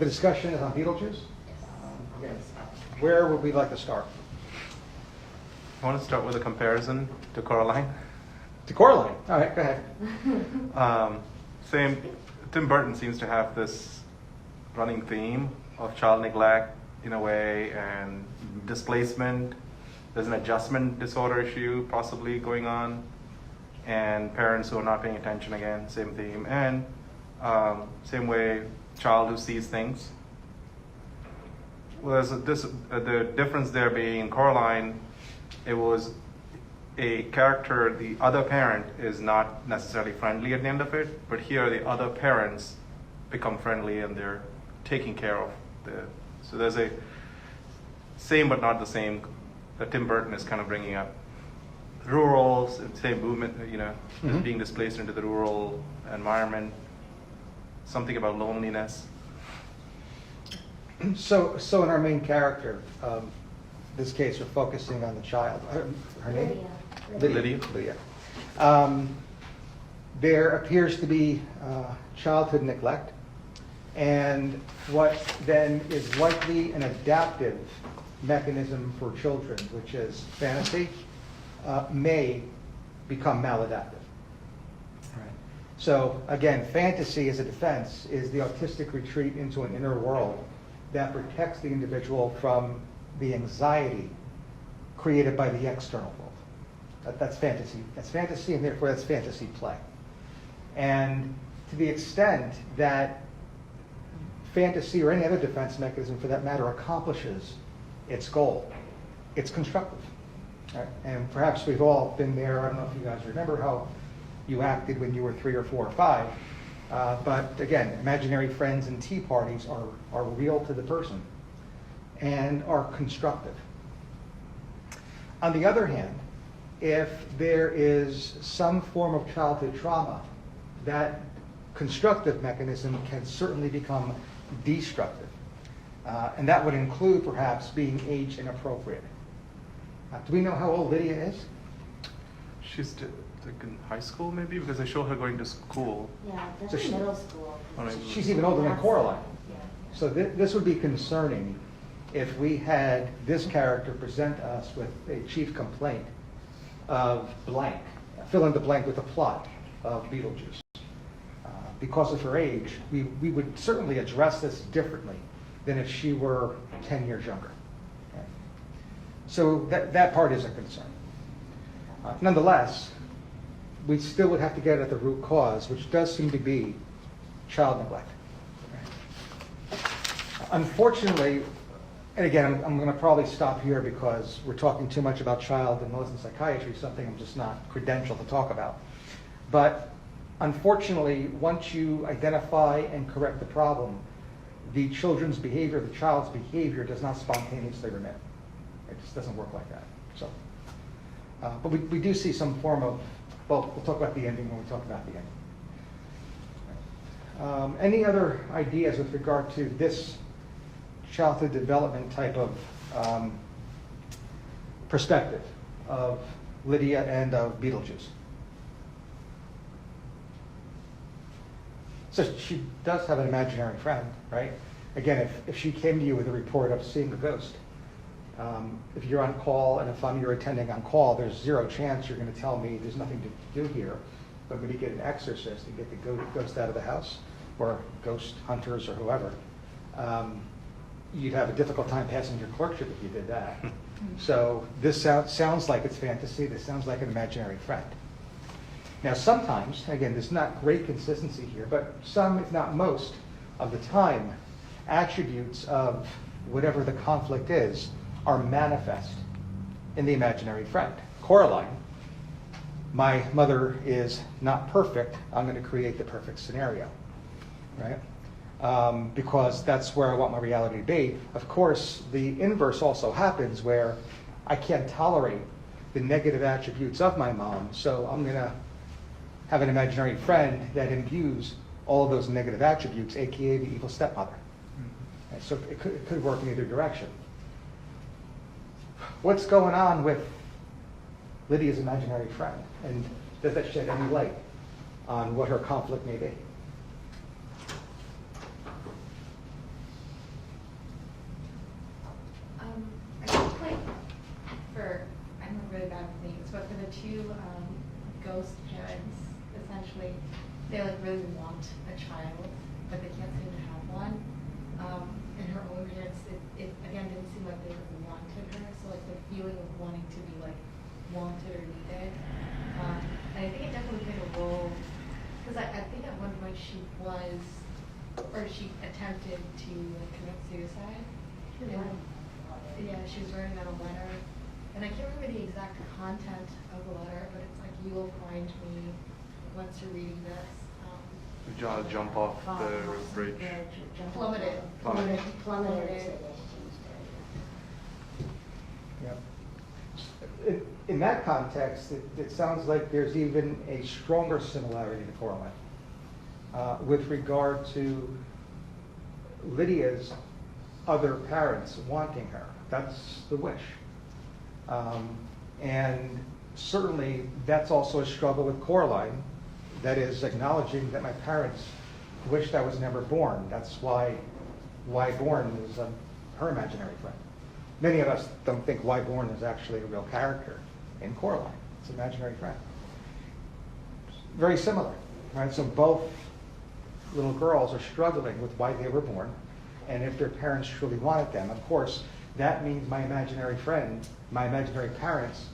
the discussion is on Beetlejuice. Again, where would we like to start? I want to start with a comparison to Coraline. To Coraline. All right, go ahead. Same. Tim Burton seems to have this running theme of child neglect in a way and displacement. There's an adjustment disorder issue possibly going on, and parents who are not paying attention, again, same theme. And same way, child who sees things. Well, the difference there being in Coraline, it was a character, the other parent is not necessarily friendly at the end of it, but here the other parents become friendly and they're taking care of so there's a same but not the same that Tim Burton is kind of bringing up. Rural, same movement, being displaced into the rural environment, something about loneliness. So in our main character, this case, we're focusing on the child. Her name? Lydia. There appears to be childhood neglect, and what then is likely an adaptive mechanism for children, which is fantasy, may become maladaptive. Right. So again, fantasy as a defense is the autistic retreat into an inner world that protects the individual from the anxiety created by the external world. That's fantasy. That's fantasy, and therefore that's fantasy play. And to the extent that fantasy or any other defense mechanism for that matter accomplishes its goal, it's constructive. Right? And perhaps we've all been there. I don't know if you guys remember how you acted when you were 3 or 4 or 5. But again, imaginary friends and tea parties are real to the person and are constructive. On the other hand, if there is some form of childhood trauma, that constructive mechanism can certainly become destructive. And that would include perhaps being age inappropriate. Do we know how old Lydia is? She's in high school maybe, because they show her going to school. Yeah, that's So middle school. She's even older than Coraline. Yeah. So this would be concerning if we had this character present us with a chief complaint of blank, fill in the blank with the plot of Beetlejuice. Because of her age, we would certainly address this differently than if she were 10 years younger. Okay. So that part is a concern. Nonetheless, we still would have to get at the root cause, which does seem to be child neglect. Unfortunately, and again, I'm going to probably stop here because we're talking too much about child and adolescent psychiatry, something I'm just not credentialed to talk about. But unfortunately, once you identify and correct the problem, the child's behavior does not spontaneously remit. It just doesn't work like that. So, but we do see some form of, well, we'll talk about the ending when we talk about the ending. Any other ideas with regard to this childhood development type of perspective of Lydia and of Beetlejuice? So she does have an imaginary friend, right? Again, if she came to you with a report of seeing a ghost, if you're on call and if I'm your attending on call, there's zero chance you're going to tell me there's nothing to do here, but we get an exorcist and get the ghost out of the house, or ghost hunters or whoever. You'd have a difficult time passing your clerkship if you did that. So this sounds like it's fantasy. This sounds like an imaginary friend. Now sometimes, again, there's not great consistency here, but some, if not most, of the time, attributes of whatever the conflict is are manifest in the imaginary friend. Coraline, my mother is not perfect, I'm going to create the perfect scenario, right? Because that's where I want my reality to be. Of course, the inverse also happens where I can't tolerate the negative attributes of my mom, so I'm going to have an imaginary friend that imbues all of those negative attributes, aka the evil stepmother. And so it could work in either direction. What's going on with Lydia's imaginary friend? And does that shed any light on what her conflict may be? two ghost parents, essentially. They like really want a child, but they can't seem to have one. And her own parents, it again didn't seem like they really wanted her. So like the feeling of wanting to be like wanted or needed. And I think it definitely played a role, because I think at one point she attempted to like, commit suicide. Yeah, she was writing out a letter. And I can't remember the exact content of the letter, but it's like, you will find me once you're reading this. Jump off the bridge. Plummeted. Yep. In that context, it sounds like there's even a stronger similarity to Coraline with regard to Lydia's other parents wanting her. That's the wish. And certainly that's also a struggle with Coraline, that is acknowledging that my parents wished I was never born. That's why Born is her imaginary friend. Many of us don't think why Born is actually a real character in Coraline. It's an imaginary friend. Very similar, right? So both little girls are struggling with why they were born and if their parents truly wanted them. Of course, that means my imaginary friend, my imaginary parents,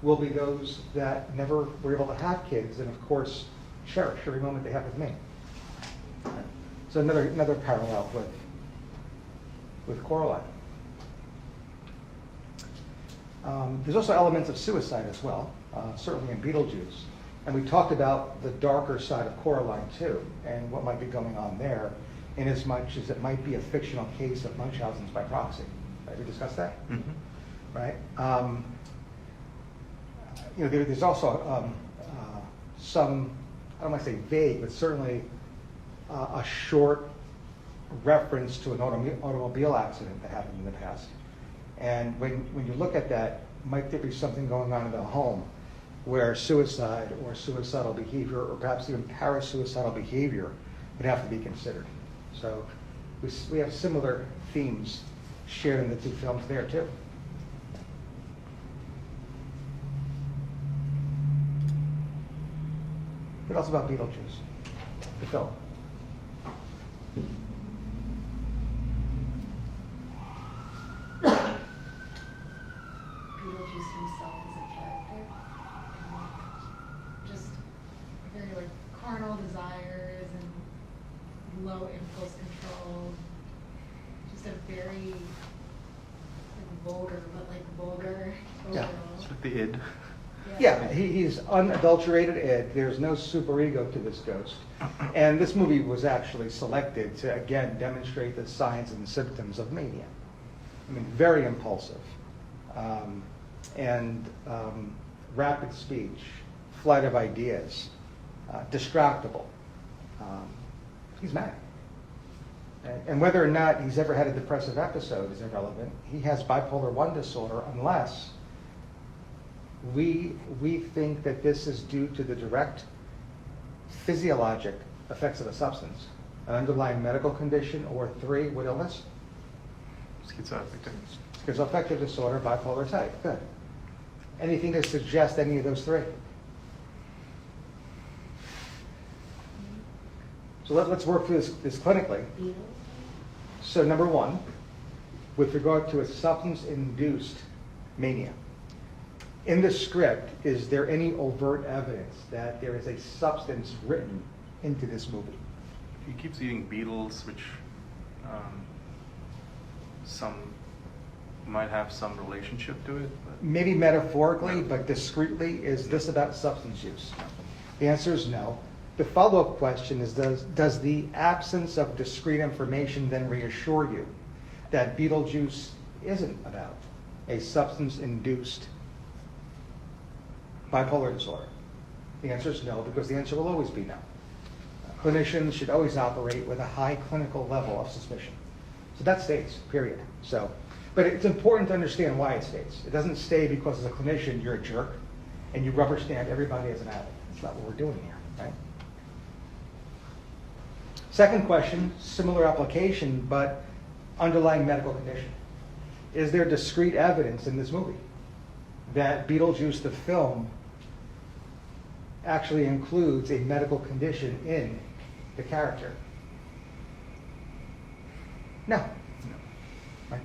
will be those that never were able to have kids and, of course, cherish every moment they have with me. So another parallel with Coraline. There's also elements of suicide as well, certainly in Beetlejuice. And we talked about the darker side of Coraline too, and what might be going on there, in as much as it might be a fictional case of Munchausen's by proxy. Right? We discussed that? Mm-hmm. Right? There's also some, I don't want to say vague, but certainly a short reference to an automobile accident that happened in the past. And when you look at that, might there be something going on in the home where suicide or suicidal behavior, or perhaps even parasuicidal behavior, would have to be considered? So we have similar themes shared in the two films there too. What else about Beetlejuice, the film? Beetlejuice himself as a character, just very like carnal desires and low impulse control. Just a very like vulgar, but like vulgar. Yeah. It's like the id. Yeah, he's unadulterated Ed. There's no superego to this ghost. And this movie was actually selected to, again, demonstrate the signs and symptoms of mania. I mean, very impulsive. Rapid speech, flight of ideas, distractible. He's mad. And whether or not he's ever had a depressive episode is irrelevant. He has bipolar 1 disorder unless we think that this is due to the direct physiologic effects of a substance, an underlying medical condition, or 3, what illness? Schizoaffective disorder, bipolar type. Good. Anything to suggest any of those 3? So let's work through this clinically. So number 1, with regard to a substance-induced mania. In the script, is there any overt evidence that there is a substance written into this movie? He keeps eating beetles, which some might have some relationship to it. But Maybe metaphorically, but discreetly, is this about substance use? The answer is no. The follow-up question is, does the absence of discrete information then reassure you that Beetlejuice isn't about a substance-induced bipolar disorder? The answer is no, because the answer will always be no. Clinicians should always operate with a high clinical level of suspicion. So that stays, period. But it's important to understand why it stays. It doesn't stay because as a clinician you're a jerk and you rubber stamp everybody as an addict. That's not what we're doing here, right? Second question, similar application, but underlying medical condition. Is there discrete evidence in this movie that Beetlejuice, the film, actually includes a medical condition in the character. No. Right?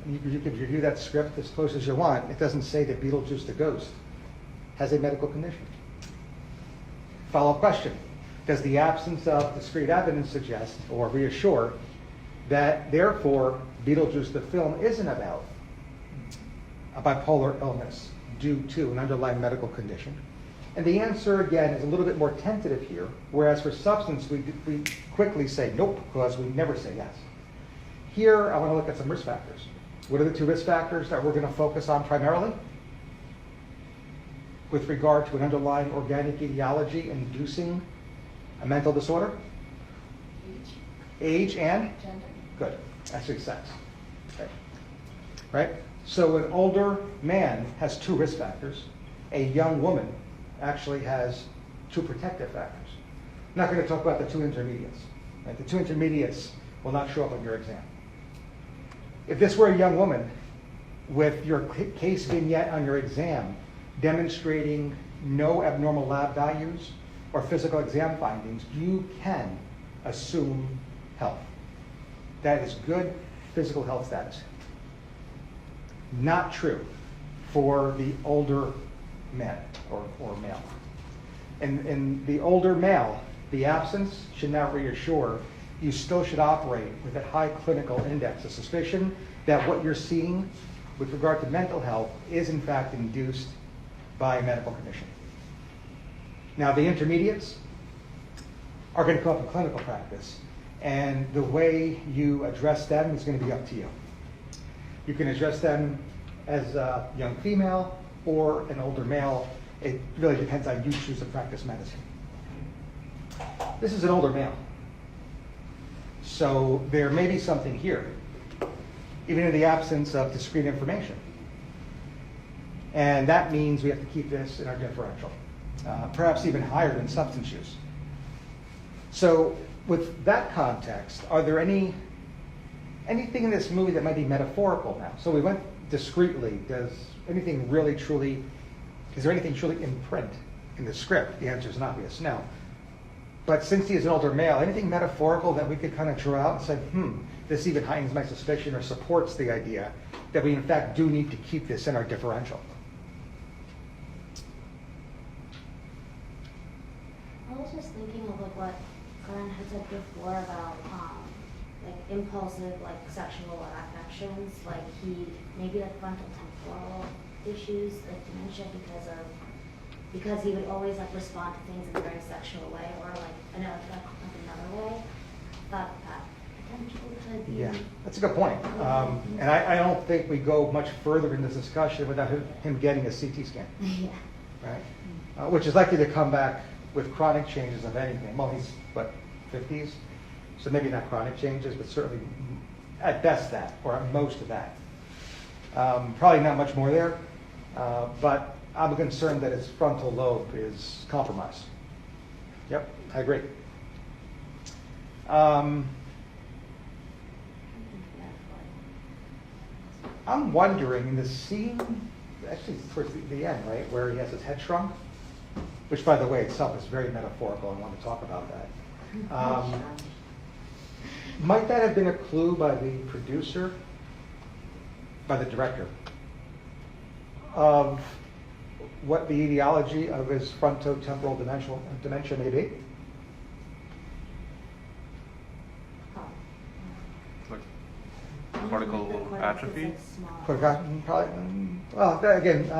You can review that script as close as you want. It doesn't say that Beetlejuice the ghost has a medical condition. Follow-up question. Does the absence of discrete evidence suggest or reassure that therefore Beetlejuice the film isn't about a bipolar illness due to an underlying medical condition? And the answer, again, is a little bit more tentative here, whereas for substance, we quickly say nope, because we never say yes. Here, I want to look at some risk factors. What are the 2 risk factors that we're going to focus on primarily? With regard to an underlying organic etiology inducing a mental disorder? Age and? Gender. Good. Actually, sex. Okay. Right? So an older man has 2 risk factors. A young woman actually has 2 protective factors. I'm not going to talk about the 2 intermediates. Right? The 2 intermediates will not show up on your exam. If this were a young woman with your case vignette on your exam demonstrating no abnormal lab values or physical exam findings, you can assume health. That is good physical health status. Not true for the older men or male. In the older male, the absence should not reassure. You still should operate with a high clinical index of suspicion that what you're seeing with regard to mental health is in fact induced by a medical condition. Now the intermediates are going to come up in clinical practice, and the way you address them is going to be up to you. You can address them as a young female or an older male. It really depends on you choose to practice medicine. This is an older male. So there may be something here, even in the absence of discrete information. And that means we have to keep this in our differential, perhaps even higher than substance use. So with that context, are there anything in this movie that might be metaphorical now? So we went discreetly. Is there anything truly in print in the script? The answer is an obvious no. But since he is an older male, anything metaphorical that we could kind of draw out and say, this even heightens my suspicion or supports the idea that we in fact do need to keep this in our differential? I was just thinking of like what Glenn had said before about like impulsive like sexual affections, like maybe like frontal temporal issues, like dementia because he would always like respond to things in a very sexual way, or like another way. But that potentially could be. Yeah, that's a good point. And I don't think we go much further in this discussion without him getting a CT scan. Yeah. Right? Which is likely to come back with chronic changes of anything. Well, he's, 50s? So maybe not chronic changes, but certainly at best that, or at most of that. Probably not much more there, but I'm concerned that his frontal lobe is compromised. Yep, I agree. I'm wondering in the scene, actually towards the end, right, where he has his head shrunk, which by the way itself is very metaphorical. I want to talk about that. Might that have been a clue by the producer, by the director, of what the etiology of his frontotemporal dementia may be? Like cortical atrophy? Probably. Well, again,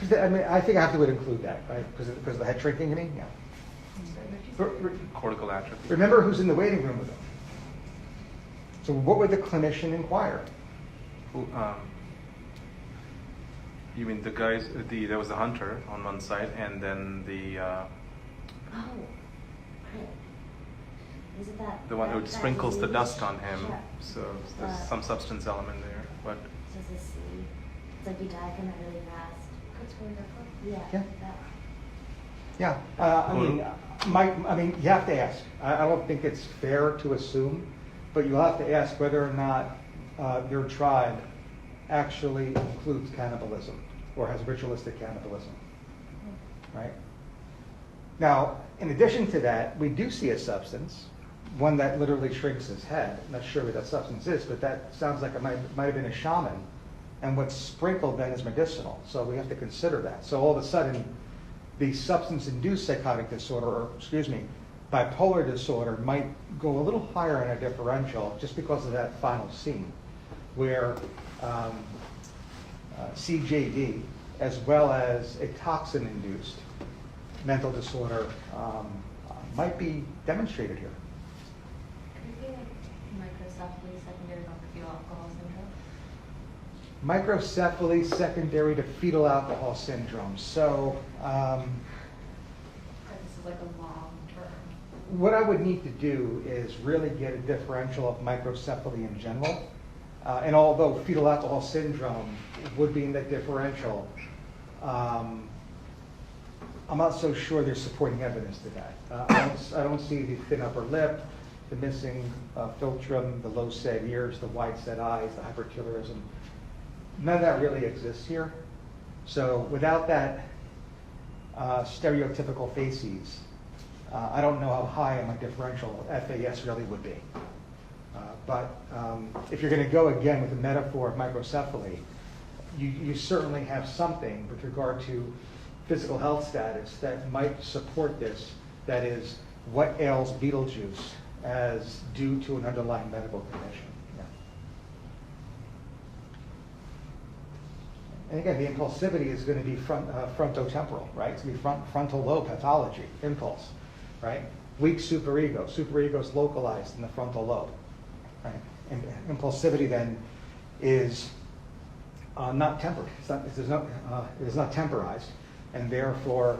I think I have to include that, right? Because of the head shrinking, you mean? Yeah. Cortical atrophy. Remember who's in the waiting room with him. So what would the clinician inquire? Who, you mean the guys? There was the hunter on one side, and then the Oh, right. Is it that? the one who that sprinkles the disease? dust on him. Sure. So there's some substance element there, but Does this see? It's like you die from it really fast. That's where they're from. Yeah. Yeah, I mean, you have to ask. I don't think it's fair to assume, but you'll have to ask whether or not your tribe actually includes cannibalism or has ritualistic cannibalism, right? Now, in addition to that, we do see a substance, one that literally shrinks his head. I'm not sure what that substance is, but that sounds like it might have been a shaman. And what's sprinkled then is medicinal, so we have to consider that. So all of a sudden, the substance-induced psychotic disorder, or excuse me, bipolar disorder might go a little higher in a differential just because of that final scene, where CJD, as well as a toxin-induced mental disorder, might be demonstrated here. Could it be like microcephaly secondary to fetal alcohol syndrome? Microcephaly secondary to fetal alcohol syndrome. So This is like a long term. what I would need to do is really get a differential of microcephaly in general. And although fetal alcohol syndrome would be in that differential, I'm not so sure there's supporting evidence to that. I don't see the thin upper lip, the missing philtrum, the low set ears, the wide set eyes, the hypertelorism. None of that really exists here. So without that stereotypical facies, I don't know how high my differential FAS really would be. But if you're going to go again with the metaphor of microcephaly, you certainly have something with regard to physical health status that might support this. That is, what ails Beetlejuice as due to an underlying medical condition. Yeah. And again, the impulsivity is going to be frontotemporal, right? It's going to be frontal lobe pathology, impulse, right? Weak superego. Superego is localized in the frontal lobe, right? And impulsivity then is not tempered. It is not temporized, and therefore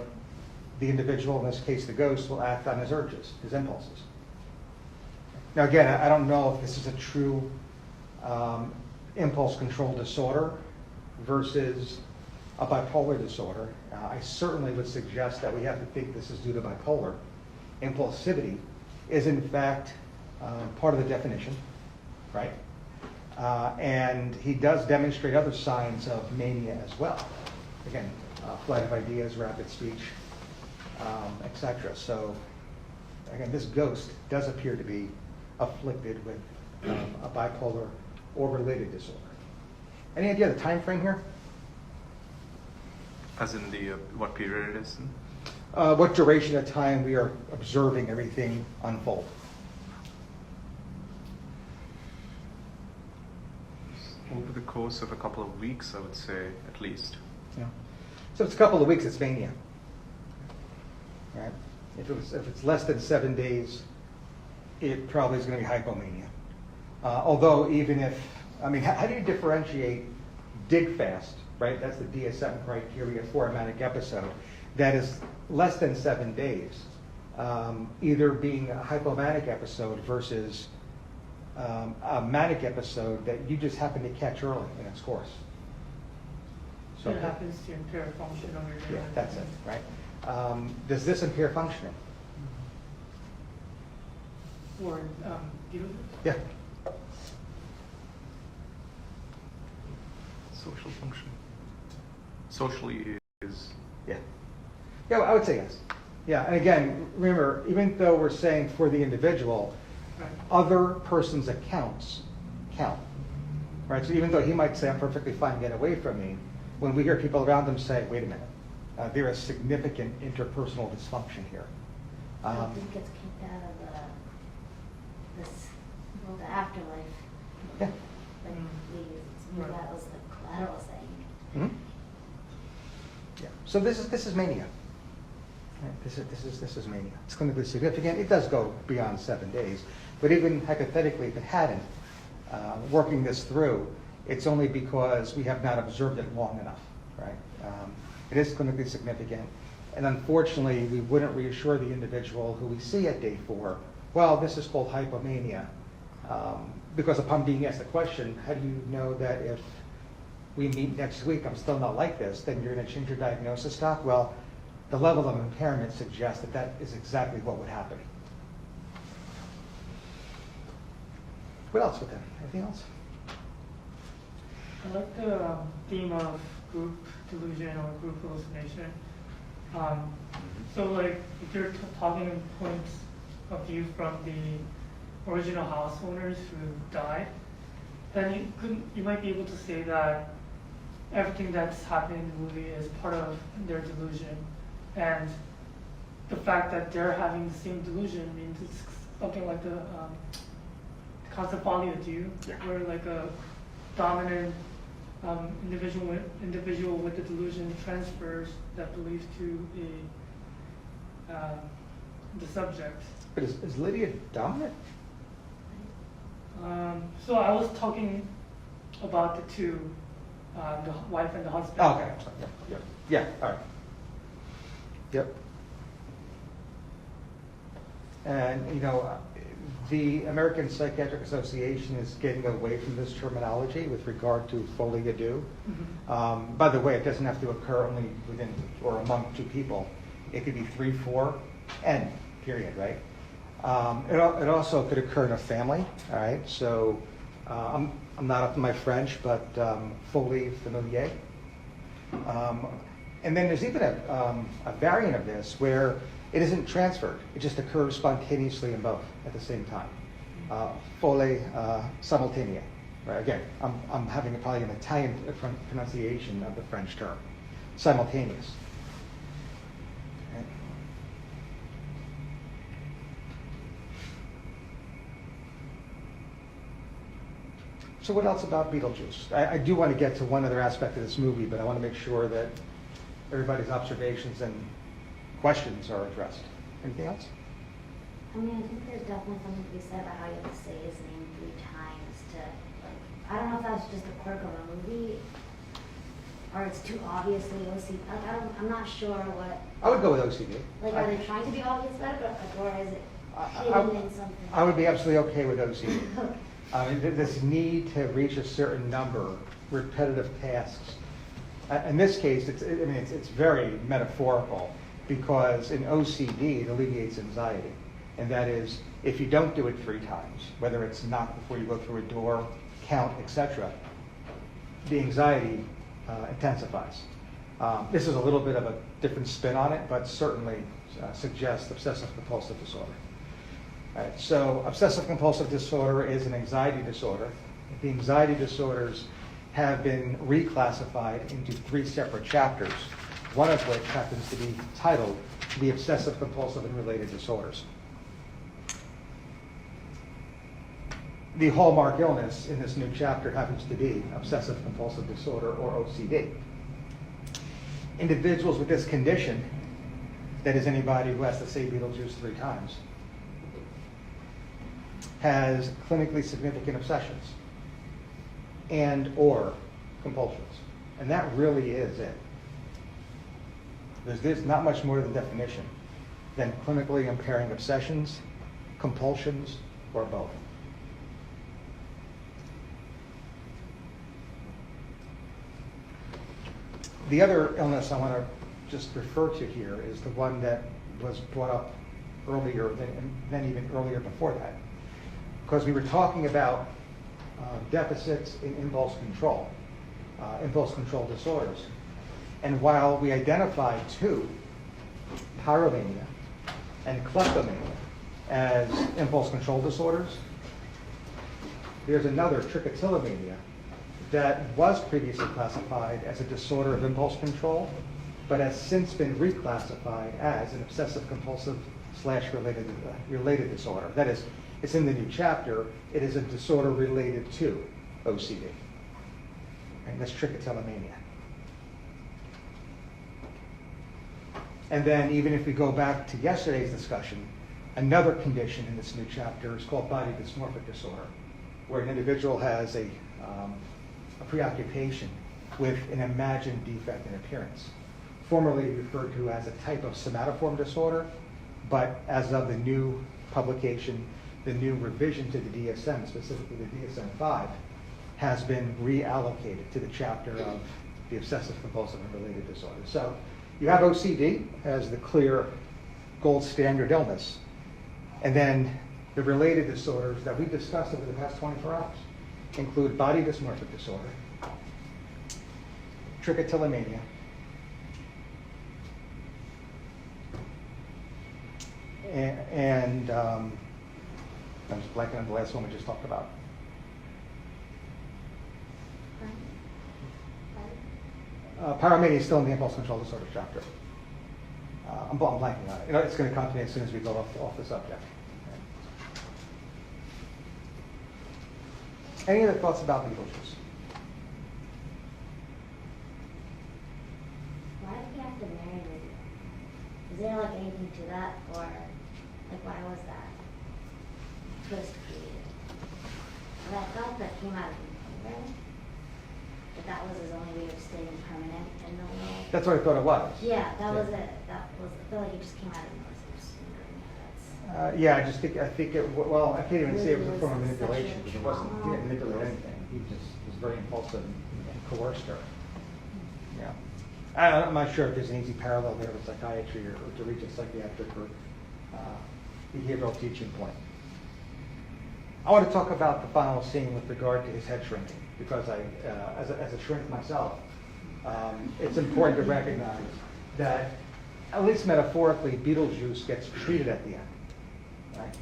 the individual, in this case the ghost, will act on his urges, his impulses. Now again, I don't know if this is a true impulse control disorder versus a bipolar disorder. I certainly would suggest that we have to think this is due to bipolar. Impulsivity is in fact part of the definition, right? And he does demonstrate other signs of mania as well. Again, flight of ideas, rapid speech, etc. So again, this ghost does appear to be afflicted with a bipolar or related disorder. Any idea of the time frame here? As in the what period it is? What duration of time we are observing everything unfold? Over the course of a couple of weeks, I would say, at least. Yeah. So if it's a couple of weeks, it's mania. Right? If it's less than 7 days, it probably is going to be hypomania. Although even if, I mean, how do you differentiate dig fast, right? That's the DSM criteria for a manic episode. That is less than 7 days, either being a hypomanic episode versus a manic episode that you just happen to catch early in its course. So it happens to impair function on your Yeah, that's it, right? Does this impair functioning? Or Beetlejuice? Yeah. Social function. Socially is. Yeah. Yeah, I would say yes. Yeah, and again, remember, even though we're saying for the individual, Right. other person's accounts count, right? So even though he might say, I'm perfectly fine, get away from me, when we hear people around him say, wait a minute, there is significant interpersonal dysfunction here. I don't think it's kicked out of the afterlife. Yeah. Like Right. that was the collateral saying. Mhm. Yeah. So this is mania. Right? This is mania. It's clinically significant. It does go beyond 7 days, but even hypothetically, if it hadn't, working this through, it's only because we have not observed it long enough, right? It is clinically significant, and unfortunately, we wouldn't reassure the individual who we see at day 4. Well, this is called hypomania, because upon being asked the question, how do you know that if we meet next week, I'm still not like this, then you're going to change your diagnosis, doc? Well, the level of impairment suggests that that is exactly what would happen. What else with that? Anything else? I like the theme of group delusion or group hallucination. So like, if you're talking in points of view from the original house owners who died, then you might be able to say that everything that's happening in the movie is part of their delusion, and the fact that they're having the same delusion means it's something like the concept folie à deux, where like a dominant individual with the delusion transfers that belief to the subject. But is Lydia dominant? So I was talking about the two, the wife and the husband. Oh, okay, I'm sorry. Yeah, all right. Yep. And, you know, the American Psychiatric Association is getting away from this terminology with regard to folie à deux. By the way, it doesn't have to occur only within or among two people. It could be 3, 4, and period, right? It also could occur in a family, all right? So I'm not up to my French, but folie familier. And then there's even a variant of this where it isn't transferred. It just occurs spontaneously in both at the same time. Folie simultanea. Right? Again, I'm having probably an Italian pronunciation of the French term. Simultaneous. Okay. So what else about Beetlejuice? I do want to get to one other aspect of this movie, but I want to make sure that everybody's observations and questions are addressed. Anything else? I mean, I think there's definitely something to be said about how you have to say his name 3 times to, like, I don't know if that's just a quirk of a movie, or it's too obviously OCD. Like, I'm not sure what. I would go with OCD. Like, are they trying to be obvious about it, or is it hidden in something? I would be absolutely okay with OCD. Okay. I mean, this need to reach a certain number, repetitive tasks. In this case, it's very metaphorical, because in OCD, it alleviates anxiety. And that is, if you don't do it 3 times, whether it's knock before you go through a door, count, etc., the anxiety intensifies. This is a little bit of a different spin on it, but certainly suggests obsessive compulsive disorder. All right, so obsessive compulsive disorder is an anxiety disorder. The anxiety disorders have been reclassified into 3 separate chapters, one of which happens to be titled The Obsessive Compulsive and Related Disorders. The hallmark illness in this new chapter happens to be obsessive compulsive disorder, or OCD. Individuals with this condition, that is anybody who has to say Beetlejuice 3 times, has clinically significant obsessions and or compulsions. And that really is it. There's not much more to the definition than clinically impairing obsessions, compulsions, or both. The other illness I want to just refer to here is the one that was brought up earlier, and then even earlier before that. Because we were talking about deficits in impulse control disorders. And while we identified 2, pyromania and kleptomania, as impulse control disorders, there's another, trichotillomania, that was previously classified as a disorder of impulse control, but has since been reclassified as an obsessive compulsive / related disorder. That is, it's in the new chapter. It is a disorder related to OCD. And that's trichotillomania. And then even if we go back to yesterday's discussion, another condition in this new chapter is called body dysmorphic disorder, where an individual has a preoccupation with an imagined defect in appearance, formerly referred to as a type of somatoform disorder, but as of the new publication, the new revision to the DSM, specifically the DSM-5, has been reallocated to the chapter of the obsessive compulsive and related disorders. So you have OCD as the clear gold standard illness, and then the related disorders that we've discussed over the past 24 hours include body dysmorphic disorder, trichotillomania, and I'm just blanking on the last one we just talked about. Pyromania is still in the impulse control disorder chapter. I'm blanking on it. It's going to come to me as soon as we go off the subject. Any other thoughts about Beetlejuice? Why did he have to marry Lydia? Is there like anything to that, or like why was that twist created? But I thought that came out of nowhere. That was his only way of staying permanent in the world. That's what I thought it was. Yeah, that was it. That was. I feel like it just came out of nowhere. So I'm just wondering if that's. Yeah, I think it, well, I can't even say it was a form of Was manipulation, sexual because it wasn't, he trauma. didn't manipulate anything. He just was very impulsive and coerced her. Yeah. I'm not sure if there's an easy parallel there with psychiatry or to reach a psychiatric or behavioral teaching point. I want to talk about the final scene with regard to his head shrinking, because as a shrink myself, it's important to recognize that, at least metaphorically, Beetlejuice gets treated at the end. Right?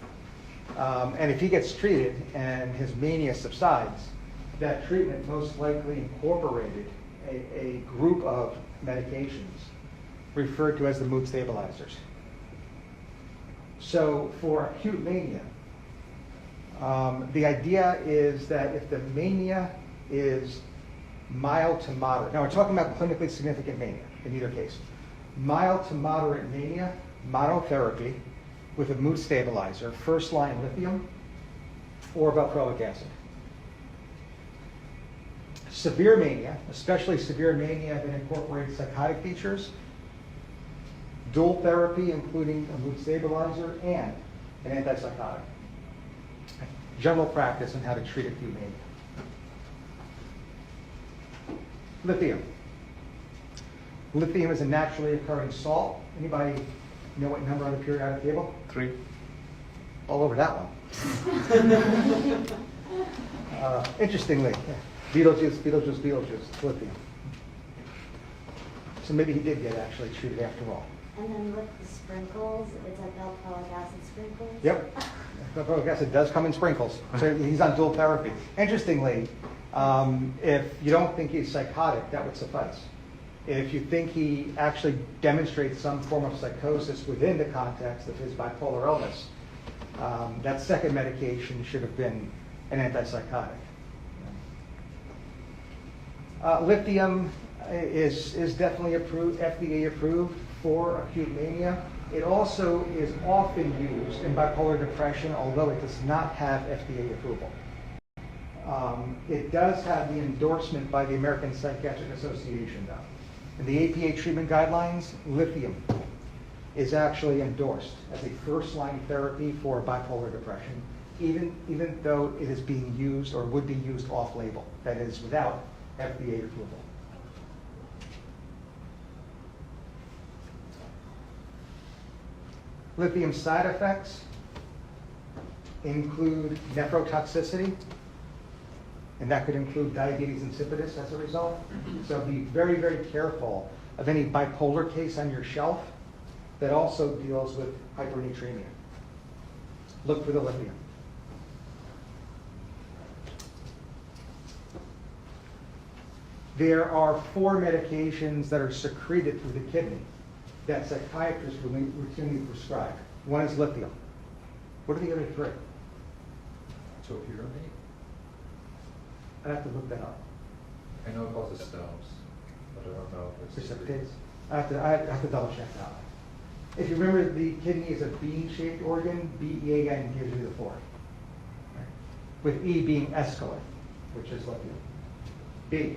And if he gets treated and his mania subsides, that treatment most likely incorporated a group of medications referred to as the mood stabilizers. So for acute mania, the idea is that if the mania is mild to moderate, now we're talking about clinically significant mania in either case, mild to moderate mania, monotherapy with a mood stabilizer, first line lithium or valproic acid. Severe mania, especially severe mania that incorporates psychotic features, dual therapy including a mood stabilizer and an antipsychotic. General practice on how to treat acute mania. Lithium. Lithium is a naturally occurring salt. Anybody know what number on the periodic table? 3. All over that one. Interestingly, Beetlejuice, lithium. So maybe he did get actually treated after all. And then with the sprinkles, it's like valproic acid sprinkles? Yep. Valproic acid does come in sprinkles. So he's on dual therapy. Interestingly, if you don't think he's psychotic, that would suffice. If you think he actually demonstrates some form of psychosis within the context of his bipolar illness, that second medication should have been an antipsychotic. Lithium is definitely approved, FDA approved for acute mania. It also is often used in bipolar depression, although it does not have FDA approval. It does have the endorsement by the American Psychiatric Association, though. In the APA treatment guidelines, lithium is actually endorsed as a first-line therapy for bipolar depression, even though it is being used or would be used off-label, that is, without FDA approval. Lithium side effects include nephrotoxicity, and that could include diabetes insipidus as a result. So be very, very careful of any bipolar case on your shelf that also deals with hypernatremia. Look for the lithium. There are 4 medications that are secreted through the kidney that psychiatrists routinely prescribe. One is lithium. What are the other 3? Topiramate? I'd have to look that up. I know it causes stones, but I don't know if it's... Precipitates. I have to double check that one. If you remember, the kidney is a bean-shaped organ. B-E-A-N gives you the 4. Right? With E being escalate, which is lithium. B.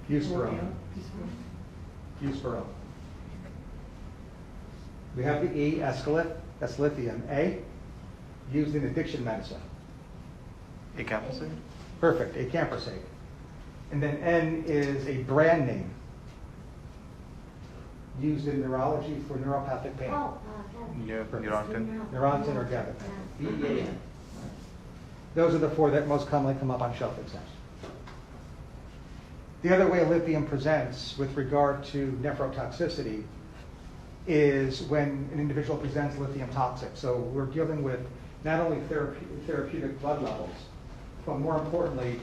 Buspirone. Buspirone. We have the E, escalate, that's lithium. A, used in addiction medicine. Acamprosate? Perfect, acamprosate. And then N is a brand name used in neurology for neuropathic pain. Oh, Neurontin. Neurontin or gabapentin. B-E-A-N. Those are the 4 that most commonly come up on shelf exams. The other way lithium presents with regard to nephrotoxicity is when an individual presents lithium toxic. So we're dealing with not only therapeutic blood levels, but more importantly,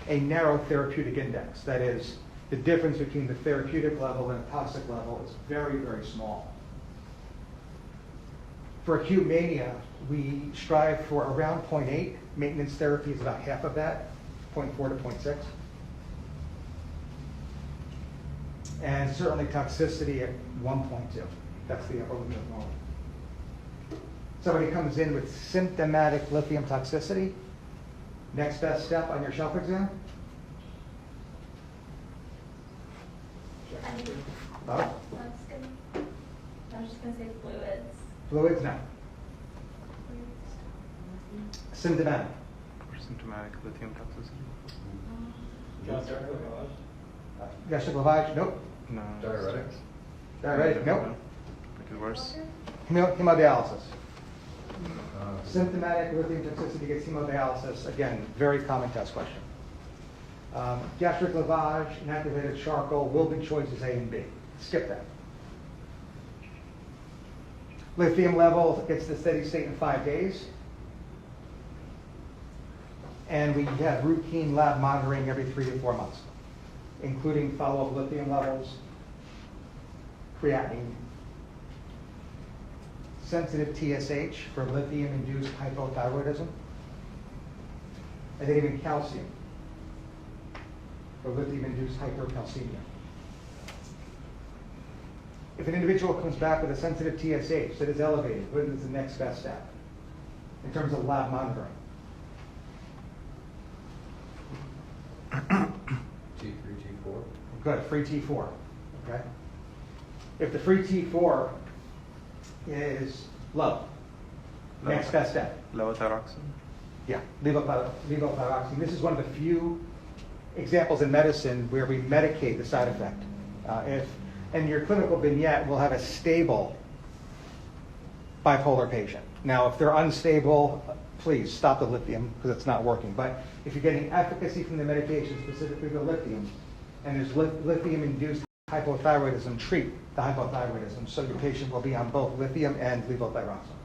a narrow therapeutic index. That is, the difference between the therapeutic level and a toxic level is very, very small. For acute mania, we strive for around 0.8. Maintenance therapy is about half of that, 0.4 to 0.6. And certainly toxicity at 1.2. That's the upper limit of normal. Somebody comes in with symptomatic lithium toxicity. Next best step on your shelf exam? Bob? I was just gonna say fluids. Fluids? No. Symptomatic. For symptomatic lithium toxicity. Gastric lavage? Nope. No. Diuretics? Diuretic? Nope. Make it worse. Hemodialysis. Symptomatic lithium toxicity gets hemodialysis. Again, very common test question. Gastric lavage and activated charcoal will be choices A and B. Skip that. Lithium level gets to steady state in 5 days. And we have routine lab monitoring every 3 to 4 months, including follow-up lithium levels, creatinine, sensitive TSH for lithium-induced hypothyroidism, and then even calcium for lithium-induced hypercalcemia. If an individual comes back with a sensitive TSH that is elevated, what is the next best step in terms of lab monitoring? T3, T4? Good, free T4, okay? If the free T4 is low, next best step. Levothyroxine. Yeah, levothyroxine. This is one of the few examples in medicine where we medicate the side effect. And your clinical vignette will have a stable bipolar patient. Now, if they're unstable, please stop the lithium because it's not working. But if you're getting efficacy from the medication, specifically the lithium, and there's lithium-induced hypothyroidism, treat the hypothyroidism so your patient will be on both lithium and levothyroxine.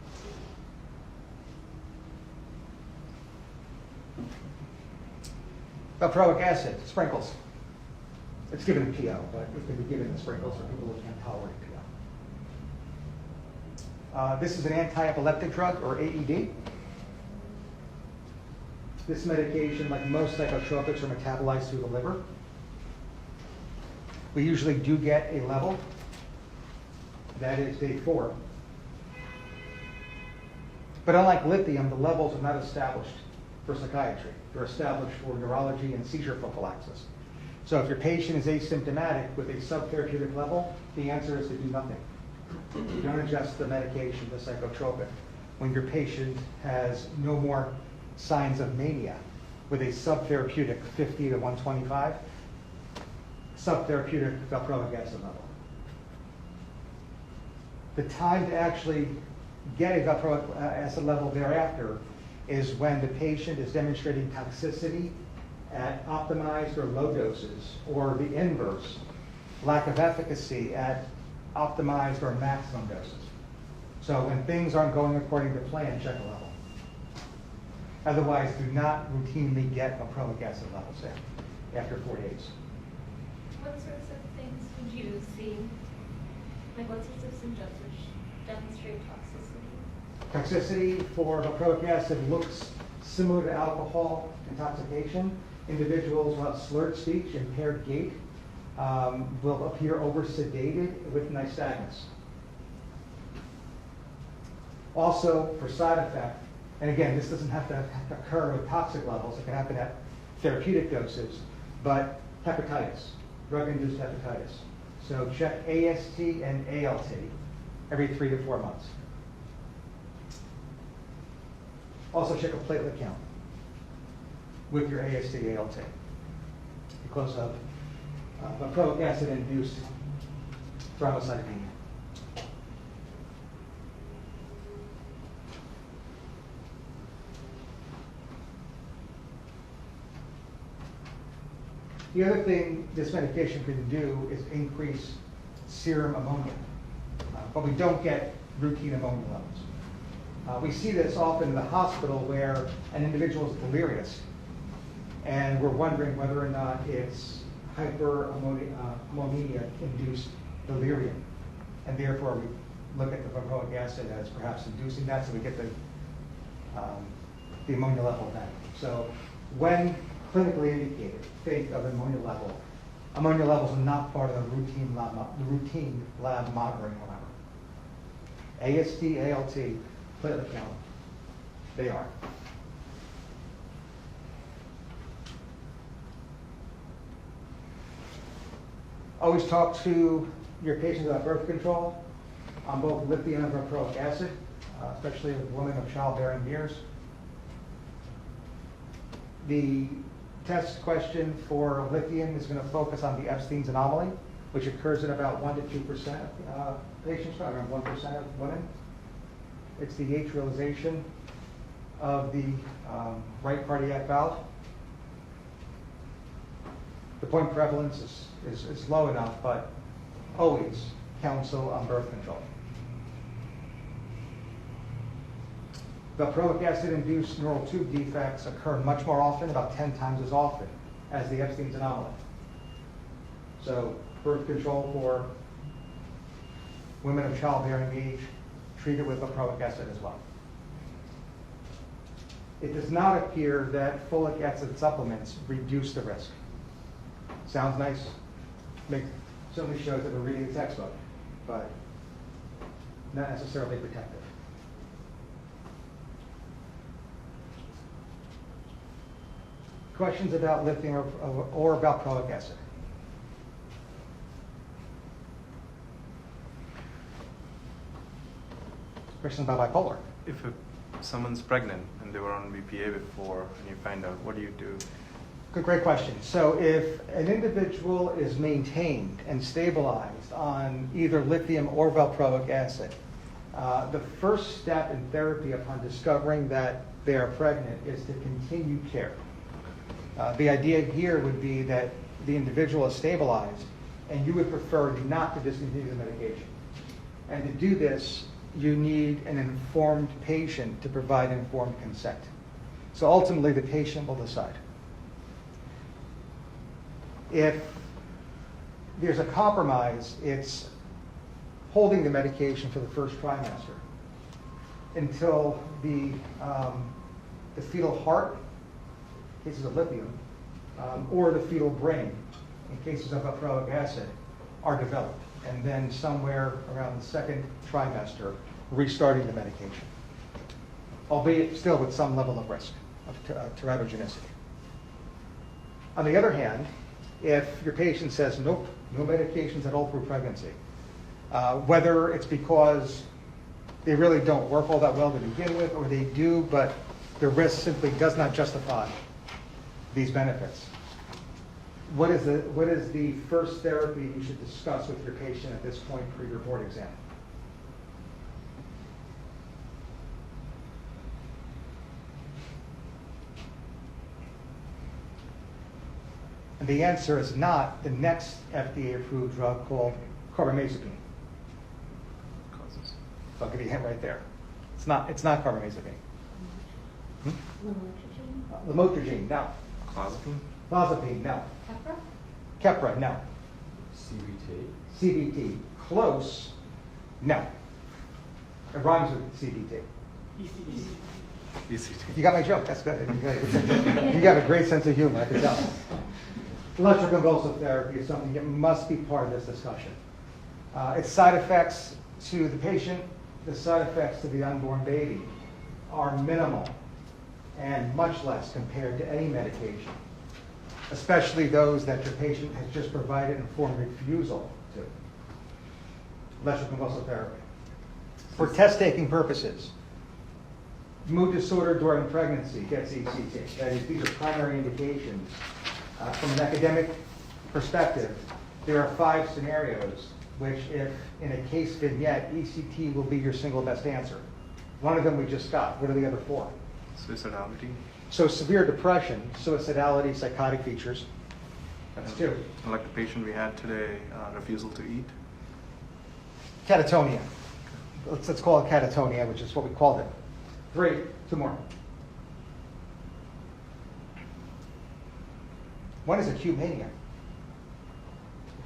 Valproic acid, sprinkles. It's given in PO, but it can be given in sprinkles for people who can't tolerate PO. This is an anti-epileptic drug, or AED. This medication, like most psychotropics, are metabolized through the liver. We usually do get a level. That is day 4. But unlike lithium, the levels are not established for psychiatry. They're established for neurology and seizure prophylaxis. So if your patient is asymptomatic with a subtherapeutic level, the answer is to do nothing. You don't adjust the medication, the psychotropic, when your patient has no more signs of mania with a subtherapeutic 50 to 125, subtherapeutic valproic acid level. The time to actually get a valproic acid level thereafter is when the patient is demonstrating toxicity at optimized or low doses, or the inverse, lack of efficacy at optimized or maximum doses. So when things aren't going according to plan, check a level. Otherwise, do not routinely get valproic acid levels after 4 days. What sorts of things would you see? Like what sorts of symptoms which demonstrate toxicity? Toxicity for valproic acid looks similar to alcohol intoxication. Individuals will have slurred speech, impaired gait, will appear over-sedated with nystagmus. Also, for side effect, and again, this doesn't have to occur with toxic levels, it can happen at therapeutic doses, but hepatitis, drug-induced hepatitis. So check AST and ALT every 3 to 4 months. Also check a platelet count with your AST, ALT because of valproic acid-induced thrombocytopenia. The other thing this medication can do is increase serum ammonia. but we don't get routine ammonia levels. We see this often in the hospital where an individual is delirious, and we're wondering whether or not it's hyperammonia-induced delirium, and therefore we look at the valproic acid as perhaps inducing that, so we get the ammonia level then. So when clinically indicated, think of ammonia level. Ammonia levels are not part of the routine lab monitoring, however. AST, ALT, platelet count, they are. Always talk to your patients about birth control on both lithium and valproic acid, especially with women of childbearing years. The test question for lithium is going to focus on the Epstein's anomaly, which occurs in about 1 to 2% of patients, around 1% of women. It's the atrialization of the right cardiac valve. The point prevalence is low enough, but always counsel on birth control. Valproic acid-induced neural tube defects occur much more often, about 10 times as often, as the Epstein's anomaly. So birth control for women of childbearing age, treated with valproic acid as well. It does not appear that folic acid supplements reduce the risk. Sounds nice. Certainly shows that we're reading the textbook, but not necessarily protective. Questions about lithium or valproic acid? Question about bipolar. If someone's pregnant and they were on BPA before and you find out, what do you do? Great question. So if an individual is maintained and stabilized on either lithium or valproic acid, the first step in therapy upon discovering that they are pregnant is to continue care. The idea here would be that the individual is stabilized and you would prefer not to discontinue the medication. And to do this, you need an informed patient to provide informed consent. So ultimately, the patient will decide. If there's a compromise, it's holding the medication for the first trimester until the fetal heart, in cases of lithium, or the fetal brain, in cases of valproic acid, are developed. And then somewhere around the second trimester, restarting the medication, albeit still with some level of risk of teratogenicity. On the other hand, if your patient says, nope, no medications at all through pregnancy, whether it's because they really don't work all that well to begin with, or they do, but the risk simply does not justify these benefits, what is the first therapy you should discuss with your patient at this point for your board exam? And the answer is not the next FDA-approved drug called carbamazepine. Causes. So I'll give you a hint right there. It's not carbamazepine. Lamotrigine, no. Clozapine? Clozapine, no. Pepper? Keppra, no. CBT? CBT, close, no. It rhymes with CBT. ECT. You got my joke, that's good. You got a great sense of humor, I can tell. Electroconvulsive therapy is something that must be part of this discussion. Its side effects to the patient, the side effects to the unborn baby are minimal and much less compared to any medication, especially those that your patient has just provided informed refusal to. Electroconvulsive therapy. For test-taking purposes, mood disorder during pregnancy gets ECT. That is, these are primary indications. From an academic perspective, there are 5 scenarios which, if in a case vignette, ECT will be your single best answer. One of them we just got. What are the other 4? Suicidality. So severe depression, suicidality, psychotic features. That's 2. Like the patient we had today, refusal to eat. Catatonia. let's call it catatonia, which is what we called it. 3, 2 more. One is acute mania.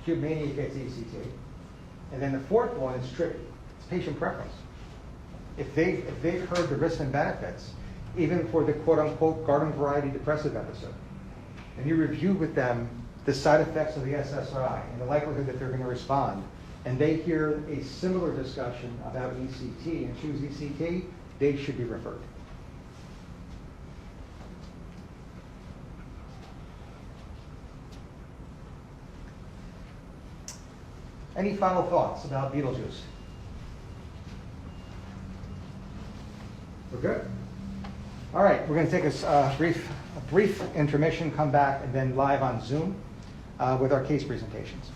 Acute mania gets ECT. And then the fourth one is tricky. It's patient preference. If they've heard the risks and benefits, even for the quote-unquote garden variety depressive episode, and you review with them the side effects of the SSRI and the likelihood that they're going to respond, and they hear a similar discussion about ECT and choose ECT, they should be referred. Any final thoughts about Beetlejuice? We're good? All right, we're going to take a brief intermission, come back, and then live on Zoom with our case presentations.